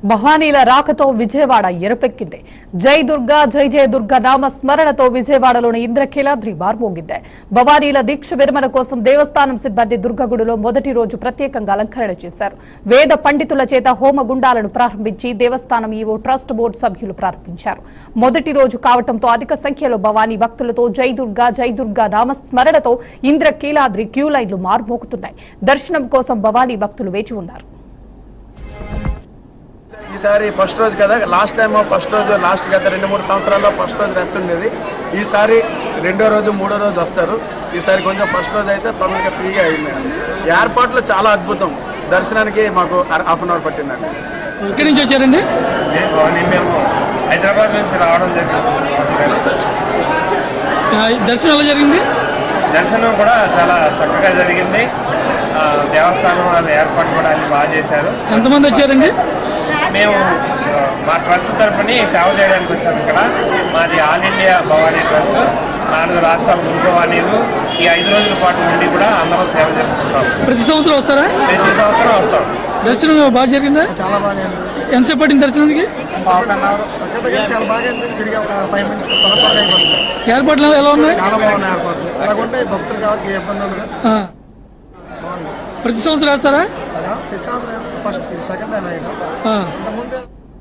భవానీల రాకతో విజయవాడ ఎరుపెక్కింది. జై దుర్గా జై జయ దుర్గా నామ స్మరణతో విజయవాడలోని ఇంద్రకీలాద్రి మార్మోగింది. భవానీల దీక్ష విరమణ కోసం దేవస్థానం సిబ్బంది దుర్గగుడిలో మొదటి రోజు ప్రత్యేకంగా అలంకరణ చేశారు. వేద పండితుల చేత హోమగుండాలను ప్రారంభించి దేవస్థానం ఈవో ట్రస్ట్ బోర్డు సభ్యులు ప్రారంభించారు. మొదటి రోజు కావడంతో అధిక సంఖ్యలో భవానీ భక్తులతో జై దుర్గా నామ స్మరణతో ఇంద్రకీలాద్రి క్యూ లైన్లు మార్మోగుతున్నాయి. దర్శనం కోసం భవానీ భక్తులు వేచి ఉన్నారు. ఈసారి ఫస్ట్ రోజు కదా, లాస్ట్ టైం ఫస్ట్ రోజు గత 2-3 సంవత్సరాల్లో ఫస్ట్ రోజు రెస్ట్ ఉండేది. ఈసారి రెండో రోజు మూడో రోజు వస్తారు. ఈసారి కొంచెం ఫస్ట్ రోజు అయితే తొందరగా ఫ్రీగా అయింది. ఏర్పాట్లు చాలా అద్భుతం. దర్శనానికి మాకు హాఫ్ అన్ అవర్ పట్టిందండి. ఎక్కడి నుంచి వచ్చారండి? మేము హైదరాబాద్ నుంచి రావడం జరిగింది. దర్శనం ఎలా జరిగింది? దర్శనం కూడా చాలా చక్కగా జరిగింది. దేవస్థానం వాళ్ళు ఏర్పాటు కూడా అన్ని బాగా చేశారు. ఎంతమంది వచ్చారండి? మేము మా ట్రస్ట్ తరఫుని సేవ చేయడానికి వచ్చాము. ఇక్కడ మాది ఆల్ ఇండియా భవానీ ట్రస్ట్. 4 రాష్ట్రాల గురు భవానీలు ఈ 5 రోజుల పాటు నుండి కూడా అందరం సేవ చేసుకుంటాం. ప్రతి సంవత్సరం వస్తారా? ప్రతి సంవత్సరం వస్తాం. దర్శనం బాగా జరిగిందా? చాలా బాగా. ఎంతసేపు పట్టింది దర్శనానికి? చాలా బాగా స్పీడ్గా ఒక 5 మినిట్స్. ఏర్పాట్లు ఎలా ఉన్నాయి? చాలా బాగున్నాయి ఏర్పాట్లు. అలాగుంటే భక్తులు కాబట్టి ఇబ్బంది ఉండదు. ప్రతి సంవత్సరం వేస్తారా? First second time